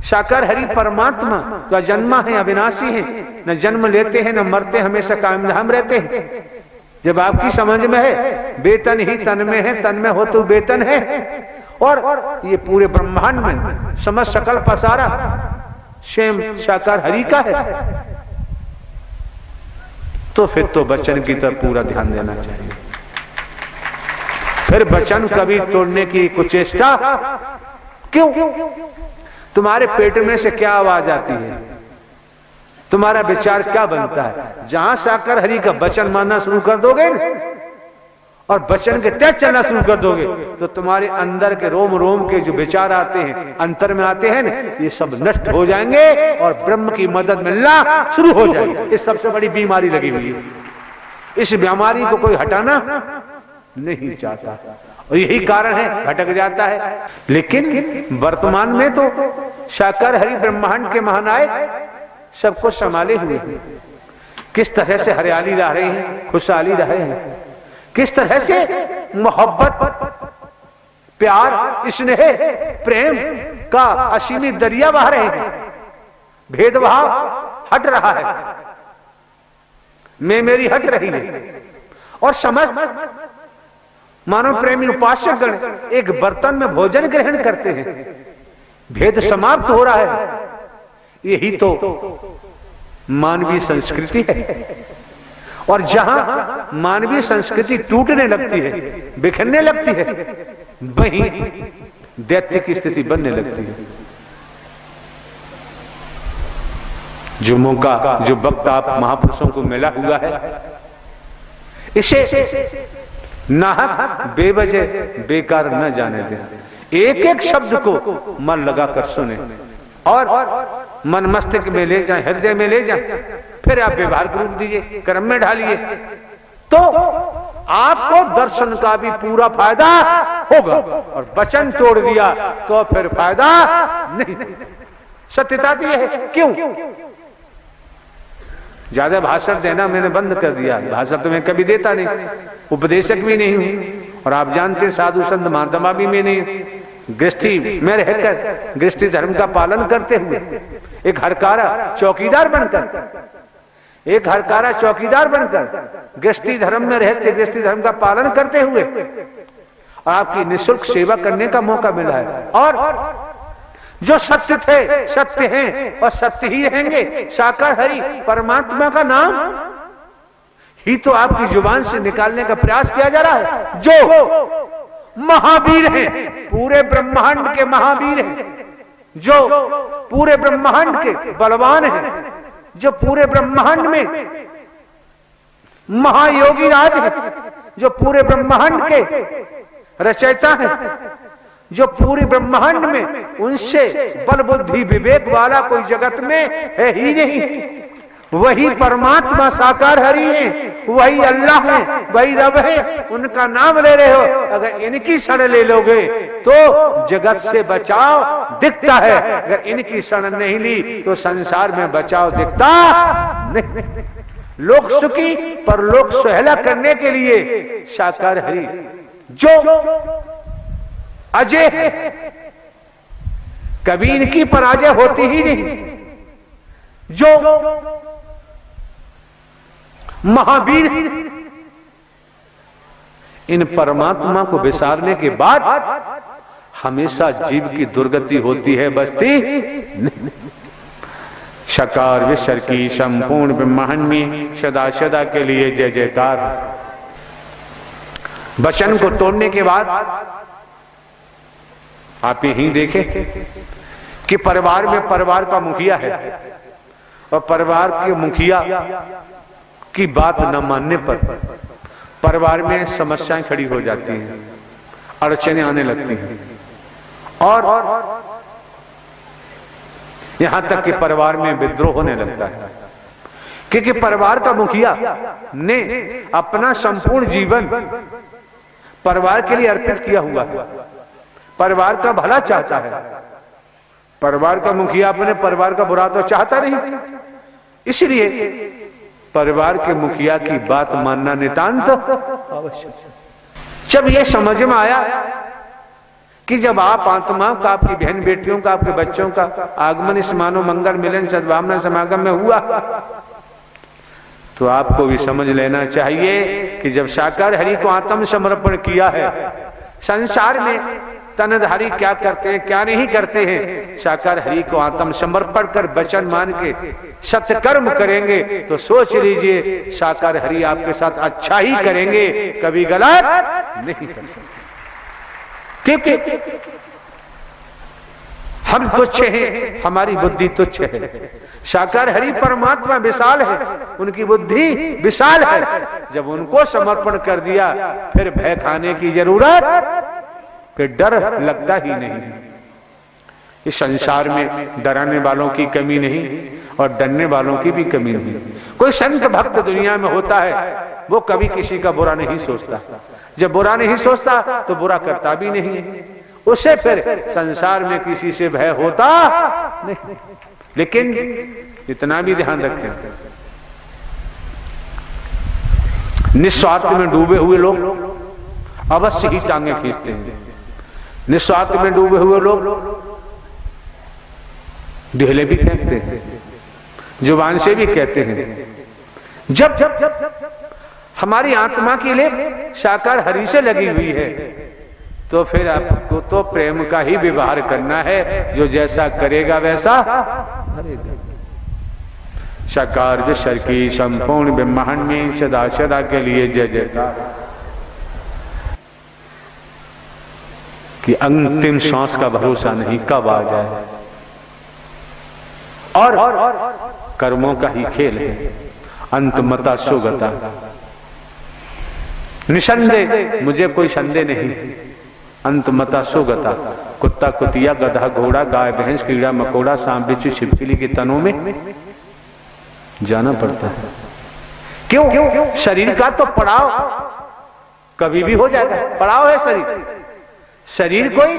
साकार हरि परमात्मा जो जन्मा है, अविनाशी है, न जन्म लेते हैं न मरते, हमेशा कायम धाम रहते हैं। जब आपकी समझ में है वेतन ही तन में है, तन में हो तो वेतन है, और ये पूरे ब्रह्मांड में समस्त सकल पसारा स्वयं साकार हरि का है, तो फिर तो वचन की तरफ पूरा ध्यान देना चाहिए। फिर वचन कभी तोड़ने की कुचेष्टा क्यों? तुम्हारे पेट में से क्या आवाज आती है, तुम्हारा विचार क्या बनता है? जहां साकार हरि का वचन मानना शुरू कर दोगे और वचन के तहत चलना शुरू कर दोगे, तो तुम्हारे अंदर के रोम रोम के जो विचार आते हैं, अंतर में आते हैं ना, ये सब नष्ट हो जाएंगे और ब्रह्म की मदद मिलना शुरू हो जाएगी। इस सबसे बड़ी बीमारी लगी हुई है, इस बीमारी को कोई हटाना नहीं चाहता, और यही कारण है भटक जाता है। लेकिन वर्तमान में तो साकार हरि ब्रह्मांड के महानायक सबको संभाले हुए हैं। किस तरह से हरियाली रह रही है, खुशहाली रह रहे हैं, किस तरह से मोहब्बत, प्यार, स्नेह, प्रेम का असीमित दरिया बह रहे हैं। भेदभाव हट रहा है, मैं मेरी हट रही है, और समझ मानव प्रेमी उपासक गण एक बर्तन में भोजन ग्रहण करते हैं। भेद समाप्त हो रहा है। यही तो मानवीय संस्कृति है। और जहां मानवीय संस्कृति टूटने लगती है, बिखरने लगती है, वहीं दैत्य की स्थिति बनने लगती है। जो मौका, जो वक्त आप महापुरुषों को मिला हुआ है, इसे नाहक बेवजह बेकार न जाने दें। एक एक शब्द को मन लगाकर सुने और मन मस्तिष्क में ले जाए, हृदय में ले जाए, फिर आप व्यवहार रूप दीजिए, कर्म में ढालिए, तो आपको दर्शन का भी पूरा फायदा होगा। और वचन तोड़ दिया तो फिर फायदा नहीं। सत्यता तो यह है। क्यों? ज्यादा भाषण देना मैंने बंद कर दिया। भाषण तो मैं कभी देता नहीं, उपदेशक भी नहीं हूं, और आप जानते साधु संत महात्मा भी मैं नहीं। गृहस्थी में रहकर, गृहस्थी धर्म का पालन करते हुए, एक हरकारा चौकीदार बनकर, एक हरकारा चौकीदार बनकर गृहस्थी धर्म में रहते, गृहस्थी धर्म का पालन करते हुए, और आपकी निःशुल्क सेवा करने का मौका मिला है। और जो सत्य थे, सत्य हैं और सत्य ही रहेंगे। साकार हरि परमात्मा का नाम ही तो आपकी जुबान से निकालने का प्रयास किया जा रहा है। जो महावीर हैं, पूरे ब्रह्मांड के महावीर हैं, जो पूरे ब्रह्मांड के बलवान हैं, जो पूरे ब्रह्मांड में महायोगी राज हैं, जो पूरे ब्रह्मांड के रचयिता हैं, जो पूरे ब्रह्मांड में उनसे बल बुद्धि विवेक वाला कोई जगत में है ही नहीं। वही परमात्मा साकार हरि है, वही अल्लाह है, वही रब है। उनका नाम ले रहे हो, अगर इनकी शरण ले लोगे तो जगत से बचाव दिखता है। अगर इनकी शरण नहीं ली तो संसार में बचाव दिखता नहीं। लोक सुखी पर लोक सुहेला करने के लिए साकार हरि जो अजय है, कभी इनकी पराजय होती ही नहीं। जो महावीर, इन परमात्मा को विसारने के बाद हमेशा जीव की दुर्गति होती है, बचती नहीं। साकार विश्व की संपूर्ण ब्रह्मांड में सदा सदा के लिए जय जयकार। वचन को तोड़ने के बाद आप यही देखें कि परिवार में परिवार का मुखिया है, और परिवार के मुखिया की बात न मानने पर परिवार में समस्याएं खड़ी हो जाती हैं, अड़चनें आने लगती हैं, और यहां तक कि परिवार में विद्रोह होने लगता है। क्योंकि परिवार का मुखिया ने अपना संपूर्ण जीवन परिवार के लिए अर्पित किया हुआ है, परिवार का भला चाहता है। परिवार का मुखिया अपने परिवार का बुरा तो चाहता नहीं, इसलिए परिवार के मुखिया की बात मानना नितांत आवश्यक। जब यह समझ में आया कि जब आप आत्माओं का, आपकी बहन बेटियों का, आपके बच्चों का आगमन इस मानव मंगल मिलन सद्भावना समागम में हुआ, तो आपको भी समझ लेना चाहिए कि जब साकार हरि को आत्म समर्पण किया है, संसार में तनधारी क्या करते हैं क्या नहीं करते हैं, साकार हरि को आत्म समर्पण कर वचन मान के सत्कर्म करेंगे तो सोच लीजिए साकार हरि आपके साथ अच्छा ही करेंगे, कभी गलत नहीं कर सकते। क्योंकि हम तुच्छ हैं, हमारी बुद्धि तुच्छ है, साकार हरि परमात्मा विशाल है, उनकी बुद्धि विशाल है। जब उनको समर्पण कर दिया फिर भय खाने की जरूरत, फिर डर लगता ही नहीं। इस संसार में डराने वालों की कमी नहीं और डरने वालों की भी कमी नहीं। कोई संत भक्त दुनिया में होता है, वो कभी किसी का बुरा नहीं सोचता। जब बुरा नहीं सोचता तो बुरा करता भी नहीं, उससे फिर संसार में किसी से भय होता नहीं। लेकिन इतना भी ध्यान रखें, निस्वार्थ में डूबे हुए लोग अवश्य ही टांगे खींचते हैं। निस्वार्थ में डूबे हुए लोग ढेले भी फेंकते हैं, जुबान से भी कहते हैं। जब हमारी आत्मा की लेप साकार हरि से लगी हुई है तो फिर आपको तो प्रेम का ही व्यवहार करना है, जो जैसा करेगा वैसा करेगा। साकार विश्व की संपूर्ण ब्रह्मांड में सदा सदा के लिए जय जयकार। कि अंतिम सांस का भरोसा नहीं, कब आ जाए, और कर्मों का ही खेल है। अंतमता सुगता, निसंदेह, मुझे कोई संदेह नहीं, अंतमता सुगता। कुत्ता कुतिया गधा घोड़ा गाय भैंस कीड़ा मकोड़ा सांप बिच्छू छिपकली के तनों में जाना पड़ता है। क्यों? शरीर का तो पड़ाव कभी भी हो जाएगा, पड़ाव है शरीर। शरीर कोई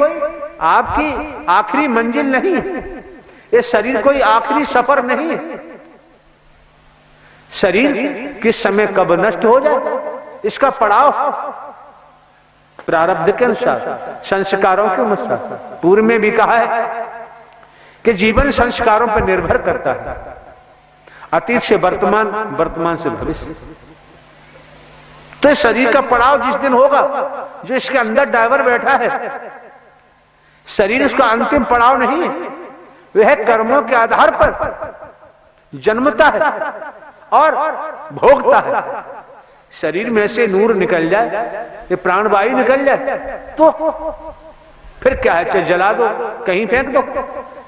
आपकी आखिरी मंजिल नहीं है, ये शरीर कोई आखिरी सफर नहीं है। शरीर किस समय कब नष्ट हो जाए इसका पड़ाव प्रारब्ध के अनुसार, संस्कारों के अनुसार। पूर्व में भी कहा है कि जीवन संस्कारों पर निर्भर करता है, अतीत से वर्तमान, वर्तमान से भविष्य। तो शरीर का पड़ाव जिस दिन होगा, जो इसके अंदर ड्राइवर बैठा है, शरीर उसका अंतिम पड़ाव नहीं है, वह कर्मों के आधार पर जन्मता है और भोगता है। शरीर में से नूर निकल जाए, ये प्राणवायु निकल जाए तो फिर क्या है, चाहे जला दो, कहीं फेंक दो,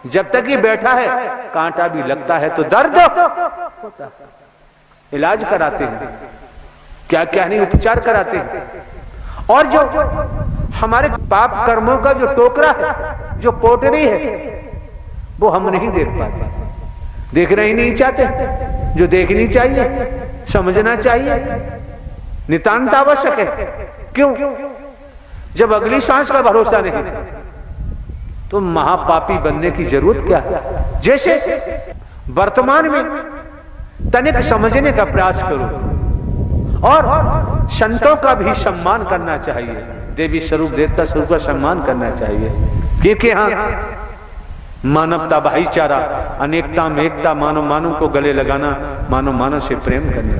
जब तक ये बैठा है कांटा भी लगता है तो दर्द होता है। इलाज कराते हैं, क्या क्या नहीं उपचार कराते हैं। और जो हमारे पाप कर्मों का जो टोकरा है, जो पोटरी है, वो हम नहीं देख पाते, देखना ही नहीं चाहते। जो देखनी चाहिए, समझना चाहिए, नितांत आवश्यक है। क्यों? जब अगली सांस का भरोसा नहीं तो महापापी बनने की जरूरत क्या है। जैसे वर्तमान में तनिक समझने का प्रयास करो और संतों का भी सम्मान करना चाहिए, देवी स्वरूप देवता स्वरूप का सम्मान करना चाहिए। क्योंकि हाँ, मानवता, भाईचारा, अनेकता में एकता, मानव मानव को गले लगाना, मानव मानव से प्रेम करना,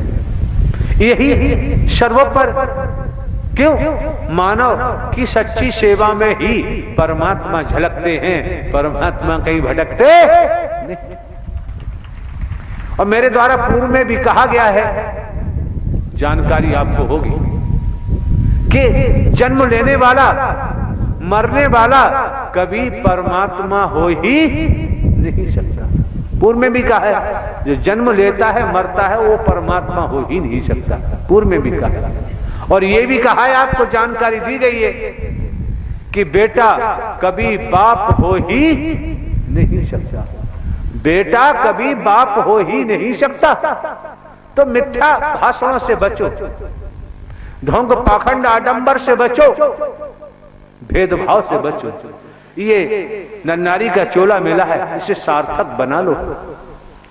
यही सर्वोपर। क्यों? मानव की सच्ची सेवा में ही परमात्मा झलकते हैं, परमात्मा कहीं भटकते नहीं। और मेरे द्वारा पूर्व में भी कहा गया है, जानकारी आपको होगी कि जन्म लेने वाला, मरने वाला कभी परमात्मा हो ही नहीं सकता। पूर्व में भी कहा है, जो जन्म लेता है मरता है वो परमात्मा हो ही नहीं सकता। पूर्व में भी कहा है, और ये भी कहा है, आपको जानकारी दी गई है कि बेटा कभी बाप हो ही नहीं सकता। बेटा कभी बाप हो ही नहीं सकता। तो मिथ्या भाषणों से बचो, ढोंग पाखंड आडंबर से बचो, भेदभाव से बचो। ये नन्नारी का चोला मिला है, इसे सार्थक बना लो।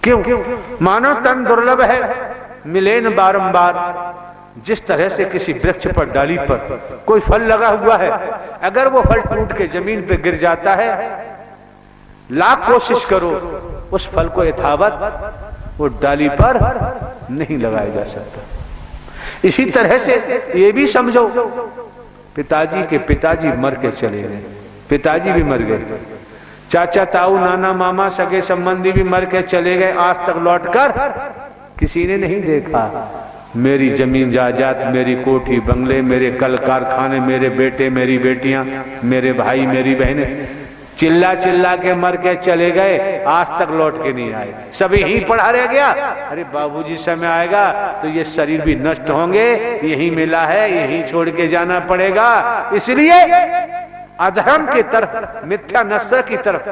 क्यों? मानव तन दुर्लभ है, मिले न बारंबार, जिस तरह से किसी वृक्ष पर, डाली पर कोई फल लगा हुआ है, अगर वो फल टूट के जमीन पे गिर जाता है, लाख कोशिश करो उस फल को यथावत वो डाली पर नहीं लगाया जा सकता। इसी तरह से ये भी समझो, पिताजी के पिताजी मर के चले गए, पिताजी भी मर गए, चाचा ताऊ नाना मामा सगे संबंधी भी मर के चले गए, आज तक लौटकर किसी ने नहीं देखा। मेरी जमीन जायदाद, मेरी कोठी बंगले, मेरे कल कारखाने, मेरे बेटे मेरी बेटियां, मेरे भाई मेरी बहनें चिल्ला चिल्ला के मर के चले गए, आज तक लौट के नहीं आए, सभी यहीं पड़ा रह गया। अरे बाबूजी समय आएगा तो ये शरीर भी नष्ट होंगे, यहीं मिला है यहीं छोड़ के जाना पड़ेगा। इसलिए अधर्म की तरफ, मिथ्या नस्ल की तरफ,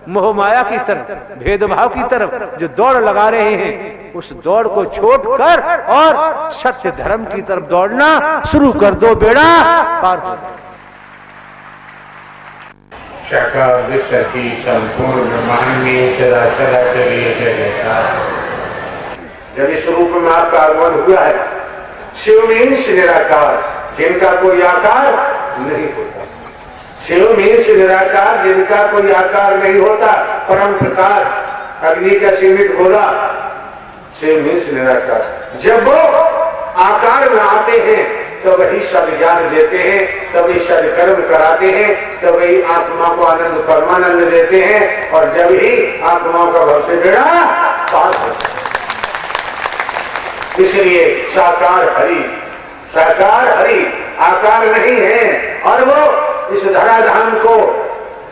मोहमाया की तरफ, भेदभाव की तरफ जो दौड़ लगा रहे हैं, उस दौड़ को छोड़कर और सत्य धर्म की तरफ दौड़ना शुरू कर दो, बेड़ा पार हो जाए। साकार विश्व की संपूर्ण ब्रह्मांड में सदा चलिए जयकार। जब इस रूप में आपका आगमन हुआ है, शिव मीन्स निराकार, जिनका कोई आकार नहीं होता। शिव मीन्स निराकार, जिनका कोई आकार नहीं होता, परम प्रकाश, अग्नि का सीमित गोला, शिव मीन्स निराकार। जब वो आकार में आते हैं तो वही सब ज्ञान देते हैं, तभी सब कर्म कराते हैं, तभी आत्मा को आनंद परमानंद देते हैं, और जब ही आत्माओं का भव से बेड़ा पार होता है। इसलिए साकार हरि, साकार हरि आकार नहीं है, और वो इस धराधाम को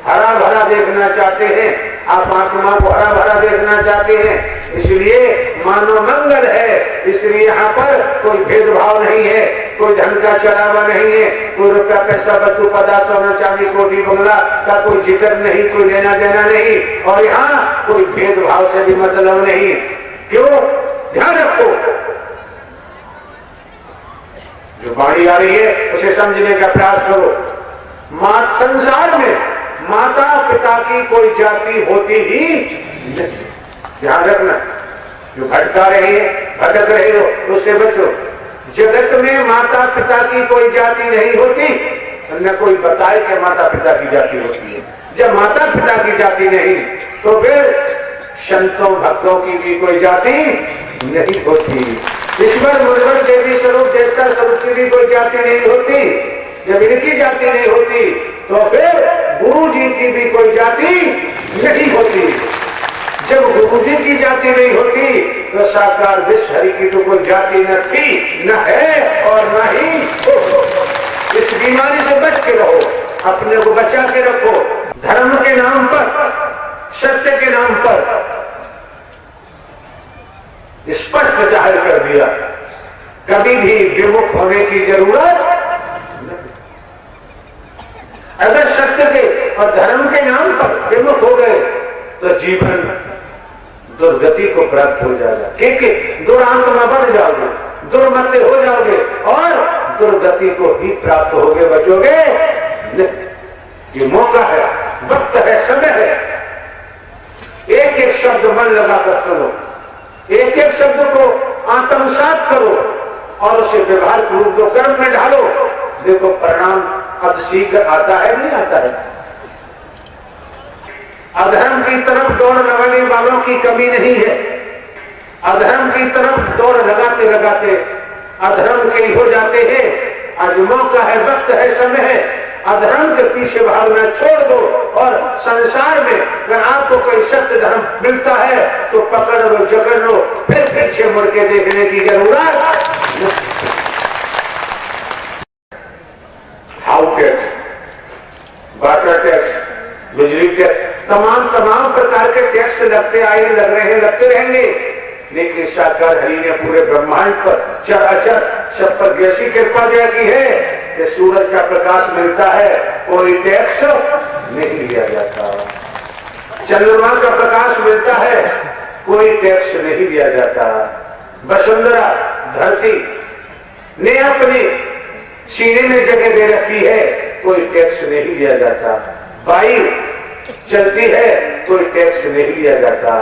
हरा भरा देखना चाहते हैं, आप आत्मा को हरा भरा देखना चाहते हैं। इसलिए मानव मंगल है, इसलिए यहाँ पर कोई भेदभाव नहीं है, कोई धन का चढ़ावा नहीं है, कोई रुपया पैसा बच्चों पदा सोना चांदी कोठी बंगला का कोई जिक्र नहीं, कोई लेना देना नहीं, और यहाँ कोई भेदभाव से भी मतलब नहीं। क्यों? ध्यान रखो, जो बाणी आ रही है उसे समझने का प्रयास करो। संसार में माता पिता की कोई जाति होती ही नहीं, ध्यान रखना। जो भटका रहे हैं, भटक रहे हो, उससे बचो। जगत में माता पिता की कोई जाति नहीं होती, न कोई बताए कि माता पिता की जाति होती है। जब माता पिता की जाति नहीं, तो फिर संतों भक्तों की भी कोई जाति नहीं होती। ईश्वर मुर्वर देवी स्वरूप देवता स्वरूप की भी कोई जाति नहीं होती। जब इनकी जाति नहीं होती, तो फिर गुरु जी की भी कोई जाति नहीं होती। जब गुरु जी की जाति नहीं होती, तो साकार विश्व हरि की तो कोई जाति न थी, न है, और न ही हो। इस बीमारी से बच के रहो, अपने को बचा के रखो। धर्म के नाम पर, सत्य के नाम पर स्पष्ट जाहिर कर दिया, कभी भी विमुख होने की जरूरत नहीं। अगर सत्य के और धर्म के नाम पर विमुख हो गए तो जीवन दुर्गति को प्राप्त हो जाएगा, क्योंकि दुरात्मा बन जाओगे, दुर्मते हो जाओगे, और दुर्गति को ही प्राप्त होगे, बचोगे। ये मौका है, वक्त है, समय है। एक एक शब्द मन लगाकर सुनो, एक एक शब्द को आत्मसात करो, और उसे व्यवहार रूप दो, कर्म में ढालो। देखो परिणाम अब शीघ्र आता है, नहीं आता है। अधर्म की तरफ दौड़ लगाने वालों की कमी नहीं है। अधर्म की तरफ दौड़ लगाते लगाते अधर्म के हो जाते हैं। आज मौका है, वक्त है, समय है। अधर्म के पीछे भागना छोड़ दो, और संसार में अगर आपको कोई सत्य धर्म मिलता है तो पकड़ लो, जकड़ लो, फिर पीछे मुड़ के देखने की जरूरत। हाउ टैक्स, वाटर टैक्स, बिजली टैक्स, तमाम प्रकार के टैक्स लगते आए, लग रहे हैं, लगते रहेंगे। लेकिन साकार हरि ने पूरे ब्रह्मांड पर चर अचर सब पर ऐसी कृपा दया की है कि सूरज का प्रकाश मिलता है, कोई टैक्स नहीं लिया जाता। चंद्रमा का प्रकाश मिलता है, कोई टैक्स नहीं लिया जाता। वसुंधरा धरती ने अपने सीने में जगह दे रखी है, कोई टैक्स नहीं लिया जाता। वायु चलती है, कोई टैक्स नहीं लिया जाता।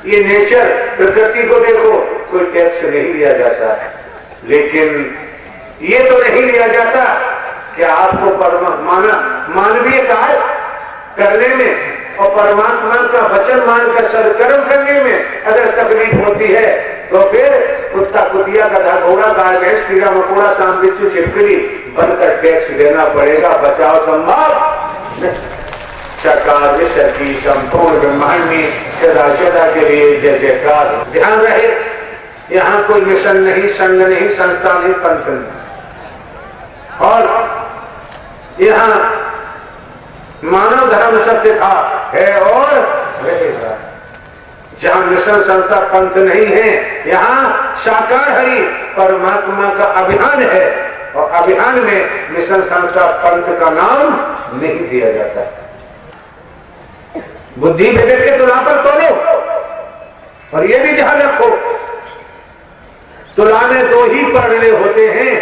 ये नेचर, प्रकृति को देखो, कोई टैक्स नहीं लिया जाता। लेकिन ये तो नहीं लिया जाता कि आपको मानवीय कार्य करने में और परमात्मा का वचन मानकर सदकर्म करने में अगर तकलीफ होती है तो फिर कुत्ता कुतिया गधा घोड़ा गाय भैंस कीड़ा मकोड़ा सांप बिच्छू छिपकली बनकर टैक्स देना पड़ेगा। बचाव संभव सरकार विश्व की संपूर्ण ब्रह्मांड में सदा के लिए जय जयकार। ध्यान रहे, यहाँ कोई मिशन नहीं, संघ नहीं, संस्था नहीं, पंथ नहीं, और यहाँ मानव धर्म सत्य था, है और रहेगा। जहाँ मिशन संस्था पंथ नहीं है, यहाँ साकार हरि परमात्मा का अभियान है, और अभियान में मिशन संस्था पंथ का नाम नहीं दिया जाता। बुद्धि विवेक के तुला पर तोलो, और ये भी ध्यान रखो तुला में 2 ही पढ़ने होते हैं,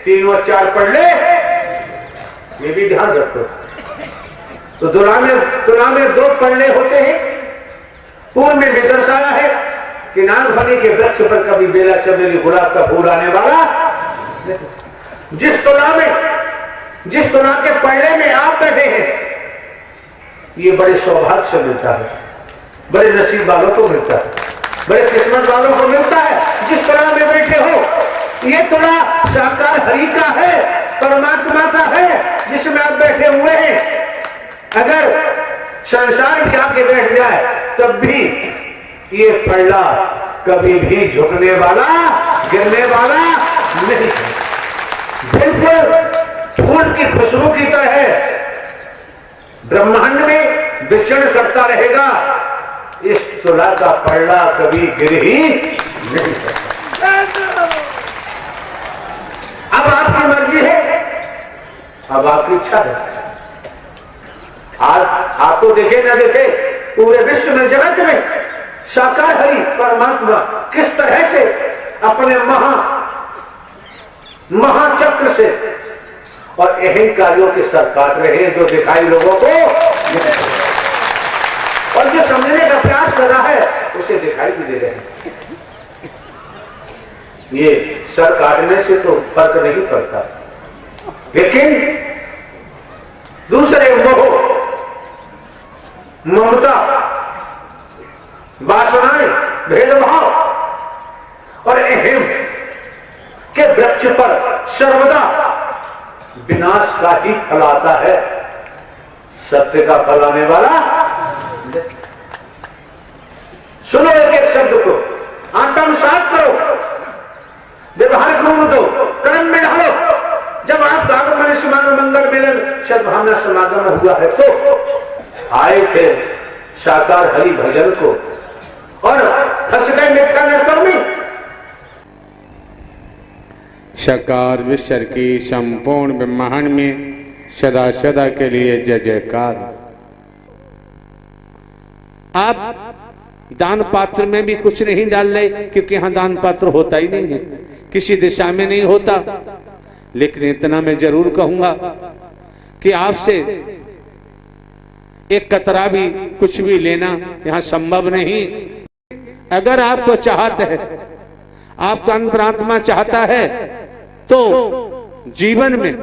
3 और 4 पढ़ ले, ये भी ध्यान रखो। तो तुला में 2 पढ़ने होते हैं। पूर्व में भी दर्शाया है कि नागफनी के वृक्ष पर कभी बेला चमेली गुलाब का फूल आने वाला। जिस तुला के पढ़ने में आप बैठे हैं, ये बड़े सौभाग्य से मिलता है, बड़े नसीब वालों को मिलता है, बड़े किस्मत वालों को मिलता है। जिस तुला में बैठे हो, ये तुला साकार हरि का है, परमात्मा का है, जिसमें आप बैठे हुए हैं। अगर संसार में आके बैठ जाए तब भी ये पल्ला कभी भी झुकने वाला, गिरने वाला नहीं। बिल्कुल फूल की खुशबू की तरह ब्रह्मांड में विचरण करता रहेगा। इस तुला का पल्ला कभी गिर ही नहीं सकता। अब आपकी मर्जी है, अब आपकी इच्छा है। आज आपको देखे न देखे, पूरे विश्व में, जगत में साकार हरि परमात्मा किस तरह से अपने महाचक्र से और अहंकारियों के सर काट रहे हैं, जो दिखाई लोगों को, और जो समझने का प्रयास कर रहा है उसे दिखाई भी दे रहे हैं। ये सर काटने से तो फर्क नहीं पड़ता, लेकिन दूसरे मोह, ममता, वासनाएं, भेदभाव और अहम के वृक्ष पर सर्वदा विनाश का ही फल आता है, सत्य का फल आने वाला। सुनो एक एक शब्द को, आत्मसात करो, व्यवहार घूम दो, कर्म में ढालो। जब आप आगमन समागम मंगल मिलन सद्भावना समागम हुआ है तो आए थे साकार हरि भजन को, और फंस गए मिथ्या नस्तर में। साकार विश्व की संपूर्ण ब्रह्मांड में सदा सदा के लिए जय जयकार। आप दान पात्र में भी कुछ नहीं डाल रहे, क्योंकि यहां दान पात्र होता ही नहीं है, किसी दिशा में नहीं होता। लेकिन इतना मैं जरूर कहूंगा कि आपसे एक कतरा भी कुछ भी लेना यहां संभव नहीं। अगर आपको चाहत है, आपका अंतरात्मा चाहता है, तो जीवन में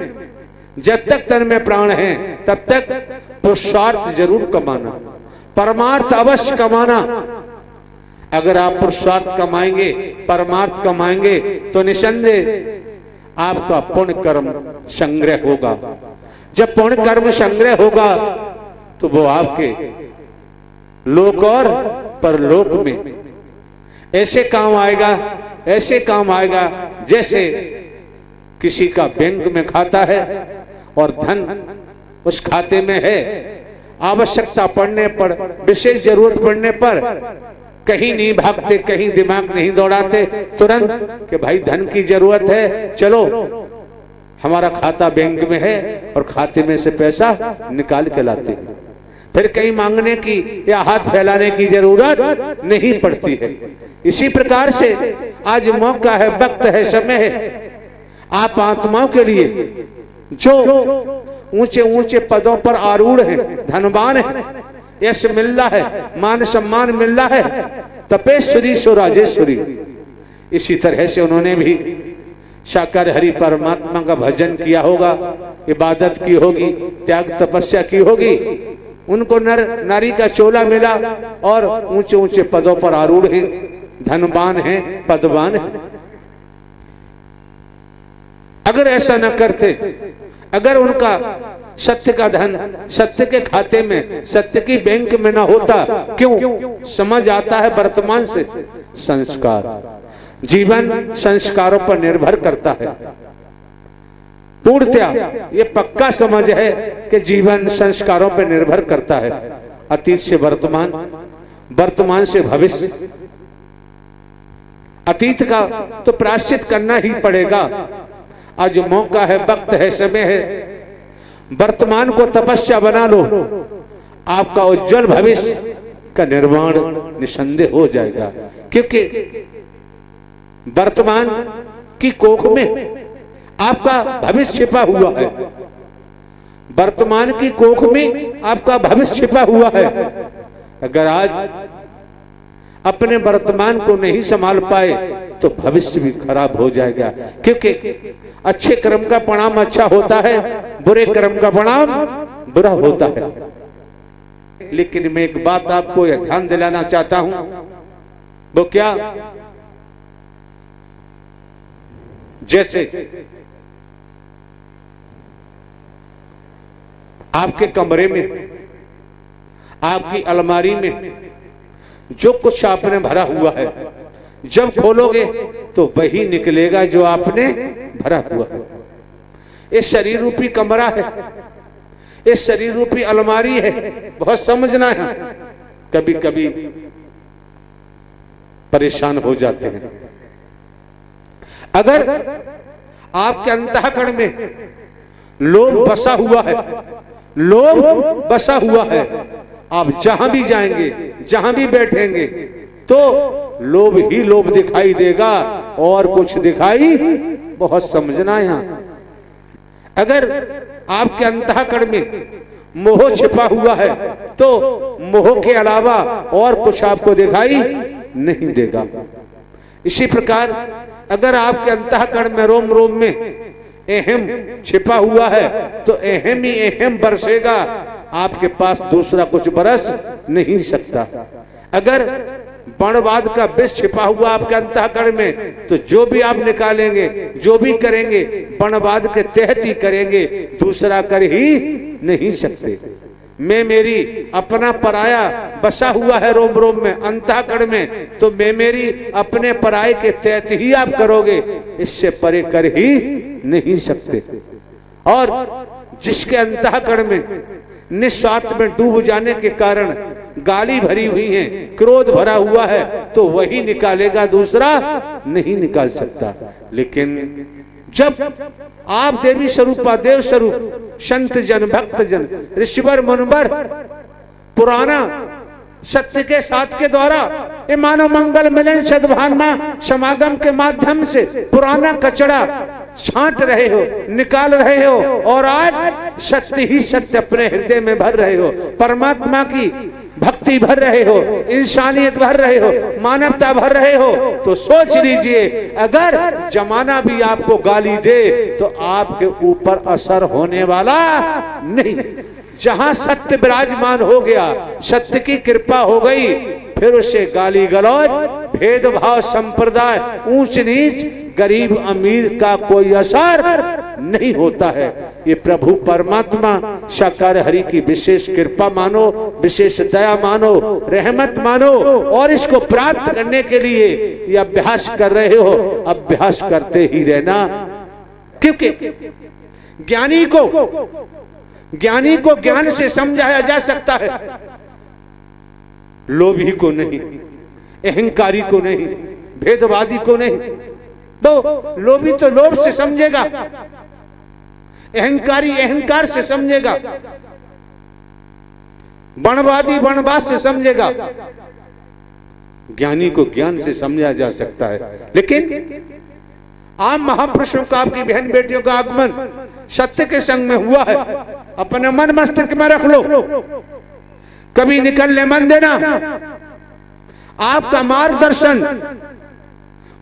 जब तक तन में प्राण है तब तक पुरुषार्थ जरूर कमाना, परमार्थ अवश्य कमाना। अगर आप पुरुषार्थ कमाएंगे, परमार्थ कमाएंगे, तो निसंदेह आपका पुण्य कर्म संग्रह होगा। जब पुण्य कर्म संग्रह होगा तो वो आपके लोक और परलोक में ऐसे काम आएगा, ऐसे काम आएगा जैसे किसी का बैंक में खाता है और धन उस खाते में है, आवश्यकता पड़ने पर, विशेष जरूरत पड़ने पर कहीं नहीं भागते, कहीं दिमाग नहीं दौड़ाते, तुरंत कि भाई धन की जरूरत है, चलो हमारा खाता बैंक में है, और खाते में से पैसा निकाल के लाते हैं। फिर कहीं मांगने की या हाथ फैलाने की जरूरत नहीं पड़ती है। इसी प्रकार से आज मौका है, वक्त है, समय है, आप आत्माओं के लिए जो ऊंचे ऊंचे पदों पर आरूढ़ हैं, धनवान है, यश मिल रहा है, मान सम्मान मिल रहा है, तपेश्वरी सो राजेश्वरी, इसी तरह से उन्होंने भी शाकाहारी हरि परमात्मा का भजन किया होगा, इबादत की होगी, त्याग तपस्या की होगी, उनको नर नारी का चोला मिला और ऊंचे ऊंचे पदों पर आरूढ़ हैं, धनवान हैं, पदवान हैं। अगर ऐसा न करते, अगर उनका सत्य का धन सत्य के खाते में, सत्य की बैंक में ना होता, क्यों? समझ आता है वर्तमान से संस्कार, जीवन संस्कारों पर निर्भर करता है। पूर्णतया ये पक्का समझ है कि जीवन संस्कारों पर निर्भर करता है। अतीत से वर्तमान, वर्तमान से भविष्य। अतीत का तो प्रायश्चित करना ही पड़ेगा। आज मौका है, वक्त है, समय है। वर्तमान को तपस्या बना लो, आपका उज्जवल भविष्य का निर्माण निसंदेह हो जाएगा। क्योंकि वर्तमान की कोख में आपका भविष्य छिपा हुआ है। वर्तमान की कोख में आपका भविष्य छिपा हुआ है। अगर आज अपने वर्तमान को नहीं संभाल पाए तो भविष्य भी खराब हो जाएगा। क्योंकि अच्छे कर्म का परिणाम अच्छा होता है, बुरे कर्म का परिणाम बुरा होता है। लेकिन मैं एक बात आपको ध्यान दिलाना चाहता हूं, वो क्या? जैसे आपके कमरे में, आपकी अलमारी में जो कुछ आपने भरा हुआ है, जब खोलोगे तो वही निकलेगा जो आपने भरा हुआ है। ये शरीर रूपी कमरा है, ये शरीर रूपी अलमारी है, बहुत समझना है। कभी कभी परेशान हो जाते हैं। अगर आपके अंतःकरण में लोभ बसा हुआ है, लोभ बसा हुआ है, आप जहां भी जाएंगे, जहां भी बैठेंगे तो लोभ ही लोभ दिखाई देगा और कुछ दिखाई, बहुत समझना यहां। अगर आपके अंतःकरण में मोह छिपा हुआ है तो मोह के अलावा और कुछ आपको दिखाई नहीं देगा। इसी प्रकार अगर आपके अंतःकरण में, रोम रोम में अहम छिपा हुआ है तो अहम ही अहम बरसेगा, आपके पास दूसरा कुछ बरस नहीं सकता। अगर बाणवाद का विष छिपा हुआ आपके अंतःकरण में तो जो भी आप निकालेंगे, जो भी करेंगे, बाणवाद के तहत ही करेंगे, दूसरा कर ही नहीं सकते। मैं मेरी अपना पराया बसा हुआ है रोम रोम में, अंतःकरण में, तो मैं मेरी अपने पराये के तहत ही आप करोगे, इससे परे कर ही नहीं सकते। और जिसके अंतःकरण में निस्वार्थ में डूब जाने के कारण गाली भरी हुई है, क्रोध भरा हुआ है, तो वही निकालेगा, दूसरा नहीं निकाल सकता। लेकिन जब आप देवी स्वरूपा, देव स्वरूप, संत जन, भक्त जन, ऋषिवर मुनिवर पुराना सत्य के साथ के द्वारा ये मानव मंगल मिलन सद्भावना समागम के माध्यम से पुराना कचरा छांट रहे हो, निकाल रहे हो और आज सत्य ही सत्य अपने हृदय में भर रहे हो, परमात्मा की भक्ति भर रहे हो, इंसानियत भर रहे हो, मानवता भर रहे हो, तो सोच लीजिए अगर जमाना भी आपको गाली दे तो आपके ऊपर असर होने वाला नहीं। जहां सत्य विराजमान हो गया, सत्य की कृपा हो गई, फिर उसे गाली गलौज, भेदभाव, संप्रदाय, ऊंच नीच, गरीब अमीर का कोई असर नहीं होता है। ये प्रभु परमात्मा शाकाहारी हरि की विशेष कृपा मानो, विशेष दया मानो, रहमत मानो, और इसको प्राप्त करने के लिए ये अभ्यास कर रहे हो, अभ्यास करते ही रहना। क्योंकि ज्ञानी को ज्ञान से समझाया जा सकता है, लोभी को नहीं, अहंकारी को नहीं, भेदवादी को नहीं। तो लोभी तो लोभ से समझेगा, अहंकारी अहंकार से समझेगा, वनवादी वनवाद से समझेगा, ज्ञानी को ज्ञान से समझा जा सकता है। लेकिन आम महापुरुषों का, आपकी बहन बेटियों का आगमन सत्य के संग में हुआ है, अपने मन मस्तिष्क में रख लो, कभी निकलने मन देना। आपका मार्गदर्शन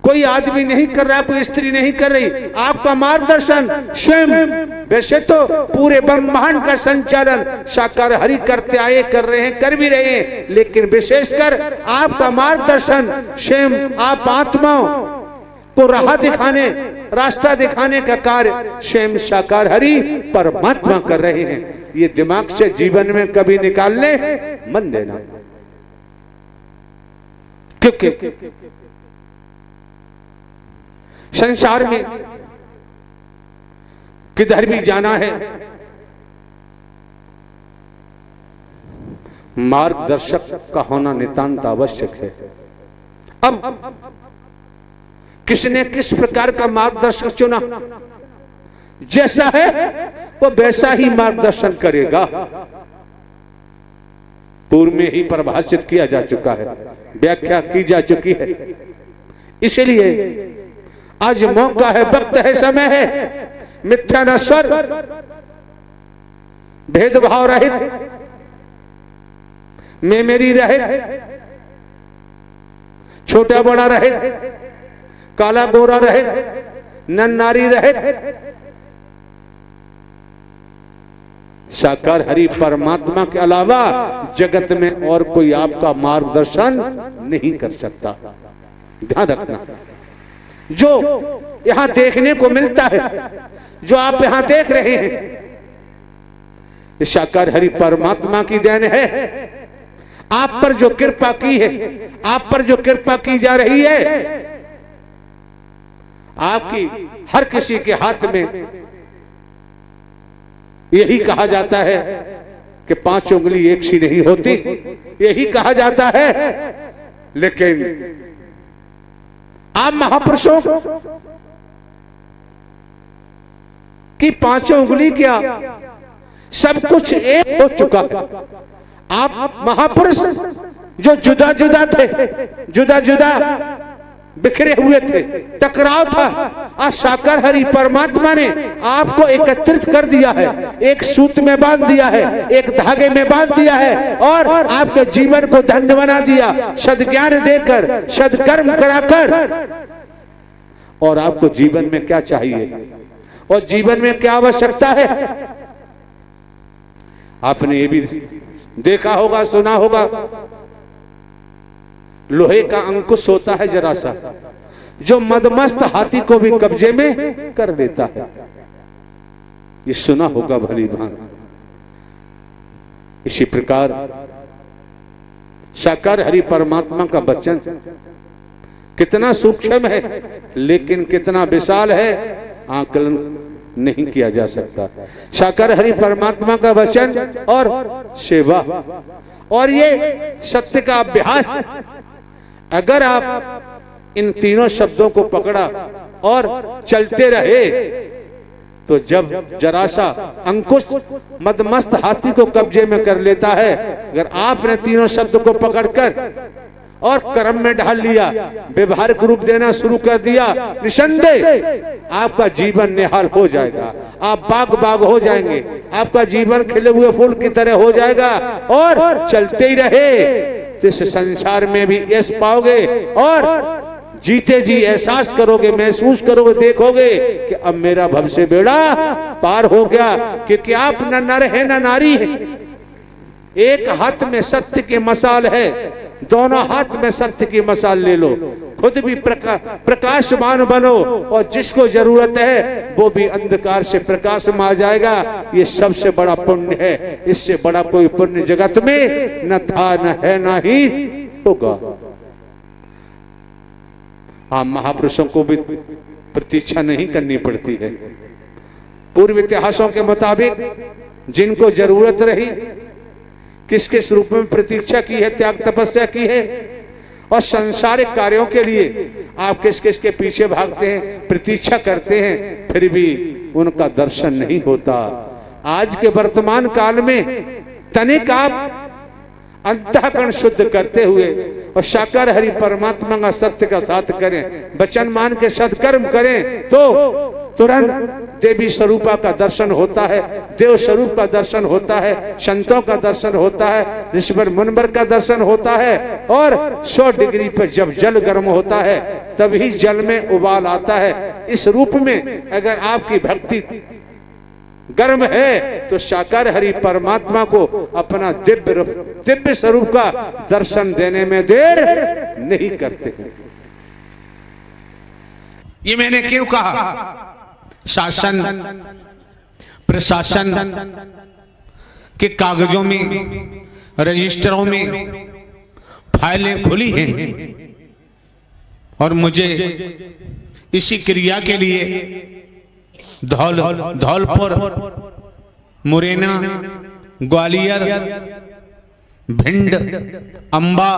कोई आदमी नहीं कर रहा, कोई स्त्री नहीं कर रही। आपका मार्गदर्शन स्वयं, वैसे तो पूरे ब्रह्मांड का संचालन साकार हरि करते आए, कर रहे हैं, कर भी रहे हैं, लेकिन विशेषकर आपका मार्गदर्शन स्वयं आप आत्माओं को राह दिखाने, रास्ता दिखाने का कार्य स्वयं साकार हरि परमात्मा कर रहे हैं। ये दिमाग से जीवन में कभी निकालने मन देना, क्योंकि संसार में किधर भी जाना है, मार्गदर्शक का होना नितांत आवश्यक है। अब किसने किस प्रकार का मार्गदर्शक चुना, जैसा है वो वैसा ही मार्गदर्शन करेगा। पूर्व में ही परिभाषित किया जा चुका है, व्याख्या की जा चुकी है। इसलिए आज मौका है, वक्त है, समय है, मिथ्या न स्वर, भेदभाव रहित, मैं मेरी रहित, छोटा बड़ा रहित, काला गोरा रहित, नर नारी रहित, साकार हरि परमात्मा के अलावा जगत में और कोई आपका मार्गदर्शन नहीं कर सकता। ध्यान रखना, जो यहां देखने को मिलता है, जो आप यहां देख रहे हैं, साकार हरि परमात्मा की देन है। आप पर जो कृपा की है, आप पर जो कृपा की जा रही है, आपकी हर किसी के हाथ में यही कहा जाता है कि 5 उंगली एक सी नहीं होती, यही कहा जाता है। लेकिन आप महापुरुषों की 5 उंगली क्या, सब कुछ एक हो चुका है। आप महापुरुष जो जुदा जुदा थे, जुदा जुदा बिखरे हुए थे, टकराव था, आज साकार हरि परमात्मा ने आपको एकत्रित कर दिया है, एक सूत में बांध दिया है, एक धागे में बांध दिया है, और आपके जीवन को धन्य बना दिया, सद्ज्ञान देकर, सद्कर्म कराकर। और आपको जीवन में क्या चाहिए और जीवन में क्या आवश्यकता है, आपने ये भी देखा होगा, सुना होगा। लोहे का अंकुश होता है जरा सा, जो मदमस्त हाथी को भी कब्जे में कर लेता है। ये सुना होगा भली भांति। इसी प्रकार साकार हरि परमात्मा का वचन कितना सूक्ष्म है, लेकिन कितना विशाल है, आकलन नहीं किया जा सकता। साकार हरि परमात्मा का वचन और सेवा और ये सत्य का अभ्यास, अगर आप इन तीनों शब्दों को पकड़ा और चलते रहे, तो जब जरा सा अंकुश मदमस्त हाथी को कब्जे में कर लेता है, अगर आपने तीनों शब्द को पकड़कर और कर्म में ढाल लिया, व्यवहारिक रूप देना शुरू कर दिया, निसंदेह आपका जीवन निहाल हो जाएगा, आप बाग बाग हो जाएंगे, आपका जीवन खिले हुए फूल की तरह हो जाएगा। और चलते ही रहे तो इस संसार में भी यश पाओगे और जीते जी एहसास करोगे, महसूस करोगे, देखोगे कि अब मेरा भव बेड़ा पार हो गया, क्योंकि आप न नर है न नारी है। एक हाथ में सत्य की मसाल है, दोनों हाथ में सत्य की मसाल ले लो, खुद भी प्रकाशमान बनो, और जिसको जरूरत है वो भी अंधकार से प्रकाश में आ जाएगा। ये सबसे बड़ा पुण्य है, इससे बड़ा कोई पुण्य जगत में न था, न है, न ही होगा। हाँ, महापुरुषों को भी प्रतीक्षा नहीं करनी पड़ती है। पूर्व इतिहासों के मुताबिक जिनको जरूरत रही, किस किस रूप में प्रतीक्षा की है, त्याग तपस्या की है, और संसारिक कार्यों के लिए आप किस किस के पीछे भागते हैं, प्रतीक्षा करते हैं, फिर भी उनका दर्शन नहीं होता। आज के वर्तमान काल में तनिक आप अंतःकरण शुद्ध करते हुए और साकार हरि परमात्मा का सत्य का साथ करें, वचन मान के सत्कर्म करें, तो तुरंत देवी स्वरूपा का दर्शन होता है, देव स्वरूप का दर्शन होता है, संतों का दर्शन होता है, ऋषिवर मुनिवर का दर्शन होता है। और 100 डिग्री पर जब जल गर्म होता है तभी जल में उबाल आता है। इस रूप में अगर आपकी भक्ति गर्म है तो साकार हरि परमात्मा को अपना दिव्य स्वरूप का दर्शन देने में देर नहीं करते। ये मैंने क्यों कहा? शासन प्रशासन के कागजों में, रजिस्टरों में फाइलें खुली हैं और मुझे इसी क्रिया के लिए धौलपुर, मुरैना, ग्वालियर, भिंड, अंबा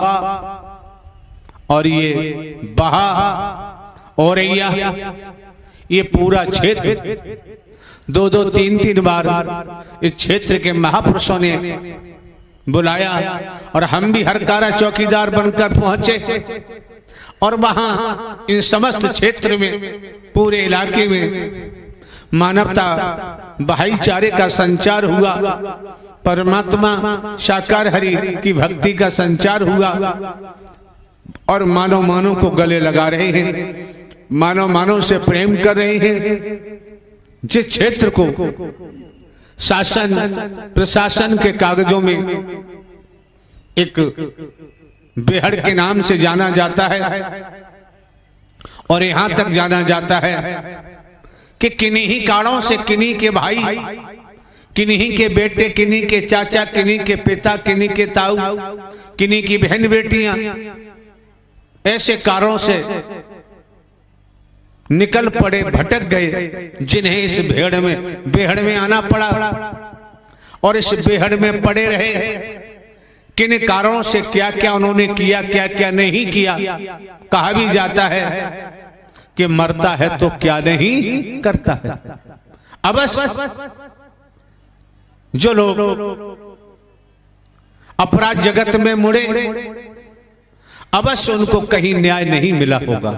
और ये बहा, औरैया, ये पूरा क्षेत्र 2-2, 3-3 बार इस क्षेत्र के महापुरुषों ने बुलाया और हम भी हरकारा चौकीदार बनकर पहुंचे और वहां इन समस्त क्षेत्र में, पूरे इलाके में मानवता भाईचारे का संचार हुआ, परमात्मा साकार हरि की भक्ति का संचार हुआ और मानव मानव को गले लगा रहे हैं, मानव मानव से प्रेम कर रहे हैं। जिस क्षेत्र को शासन प्रशासन के कागजों में एक बेहड़ के नाम से जाना जाता है और यहां तक जाना जाता है कि किन्हीं कारणों से किन्हीं के भाई, किन्हीं के बेटे, किन्हीं के चाचा, किन्हीं के पिता, किन्हीं के ताऊ, किन्हीं की बहन बेटियां ऐसे कारणों से निकल पड़े, भटक गए, जिन्हें इस बेहड़ में आना पड़ा और इस बेहड़ में पड़े रहे। किन कारणों से क्या क्या उन्होंने किया, क्या क्या नहीं किया। कहा भी जाता है कि मरता है तो क्या नहीं करता है। अवश्य जो लोग अपराध जगत में मुड़े, अवश्य उनको कहीं न्याय नहीं मिला होगा,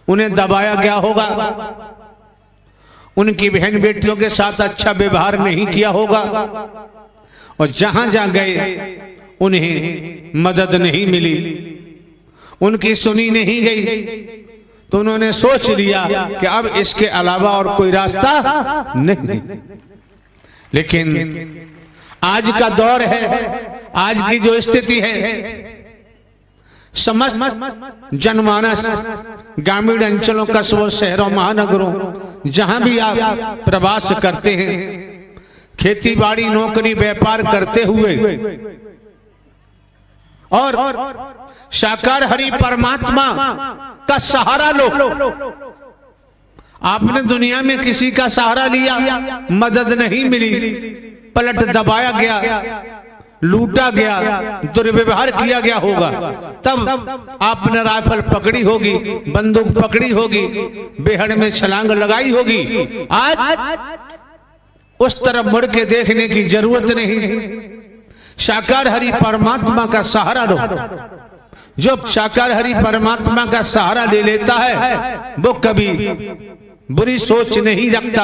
उन्हें दबाया गया होगा, उनकी बहन बेटियों के साथ अच्छा व्यवहार नहीं किया होगा और जहां जहां गए उन्हें मदद नहीं मिली, उनकी सुनी नहीं गई, तो उन्होंने सोच लिया कि अब इसके अलावा और कोई रास्ता नहीं। लेकिन आज का दौर है, आज की जो स्थिति है, समस्त जनमानस, ग्रामीण अंचलों, कस्बों, शहरों, महानगरों, जहां भी आप प्रवास करते हैं, खेती बाड़ी, नौकरी, व्यापार करते हुए और साकार हरि परमात्मा का सहारा लो। आपने दुनिया में किसी का सहारा लिया, मदद नहीं मिली, पलट दबाया गया, लूटा गया, दुर्व्यवहार किया गया होगा, तब आपने राइफल पकड़ी होगी, बंदूक पकड़ी होगी, बेहड़ में छलांग लगाई होगी। आज उस तरफ मुड़ के देखने की जरूरत नहीं। साकार हरि परमात्मा का सहारा लो। जो साकार हरि परमात्मा का सहारा ले लेता है वो कभी बुरी सोच नहीं रखता,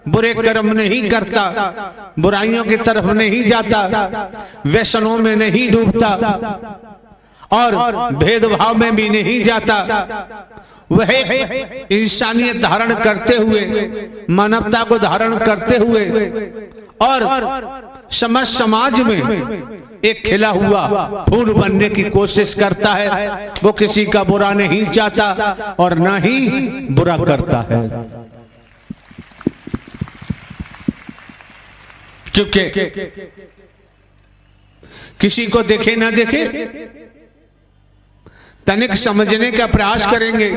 बुरे कर्म नहीं करता, बुराइयों की तरफ नहीं जाता, व्यसनों में नहीं डूबता और भेदभाव में भी नहीं जाता। वह इंसानियत धारण करते हुए, मानवता को धारण करते हुए और समस्त समाज में एक खिला हुआ फूल बनने की कोशिश करता है। वो किसी का बुरा नहीं चाहता और ना ही बुरा करता है, क्योंकि किसी को देखे ना देखे तनिक समझने का प्रयास करेंगे।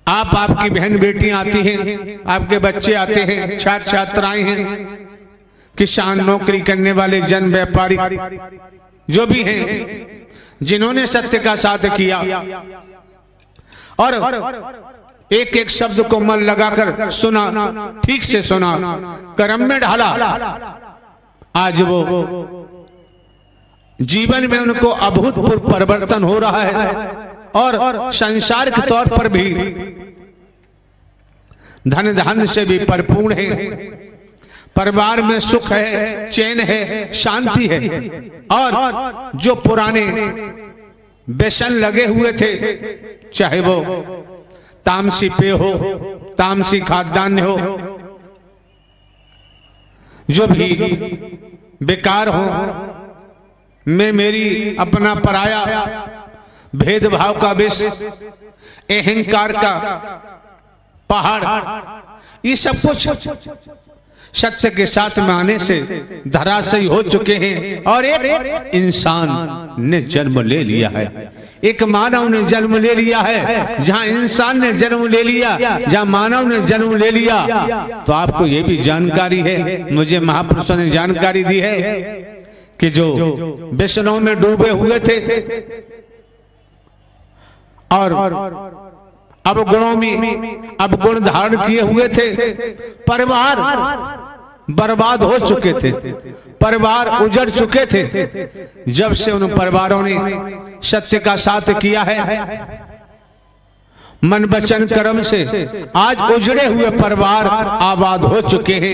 आपकी बहन बेटियां आती हैं, आपके बच्चे आते हैं, छात्र छात्राएं हैं, किसान, नौकरी करने वाले जन, व्यापारी जो भी हैं, जिन्होंने सत्य का साथ किया और एक एक शब्द को मन लगाकर सुना, ठीक से सुना, कर्म में ढाला, आज वो जीवन में उनको अभूतपूर्व परिवर्तन हो रहा है और संसार के तौर पर भी धन धान्य से भी परिपूर्ण है, परिवार में सुख है, चैन है, शांति है। और जो पुराने व्यसन लगे हुए थे, चाहे वो तामसी पेय हो, तामसी खाद्यान्न हो, जो भी बेकार हो, मैं मेरी अपना पराया, भेदभाव का विष, अहंकार का पहाड़, ये सब कुछ सत्य के साथ में आने से धराशायी हो चुके हैं। और एक इंसान ने जन्म ले लिया है, एक मानव ने जन्म ले लिया है। जहां इंसान ने जन्म ले लिया, जहां मानव ने जन्म ले लिया, तो आपको यह भी जानकारी है, मुझे महापुरुषों ने जानकारी दी है कि जो व्यसनों में डूबे हुए थे और अब गुणों में अब गुण धारण किए हुए थे, परिवार बर्बाद हो चुके थे, परिवार उजड़ चुके थे। जब से उन परिवारों ने सत्य का साथ किया है, मन वचन कर्म से आज उजड़े हुए परिवार आबाद हो चुके हैं।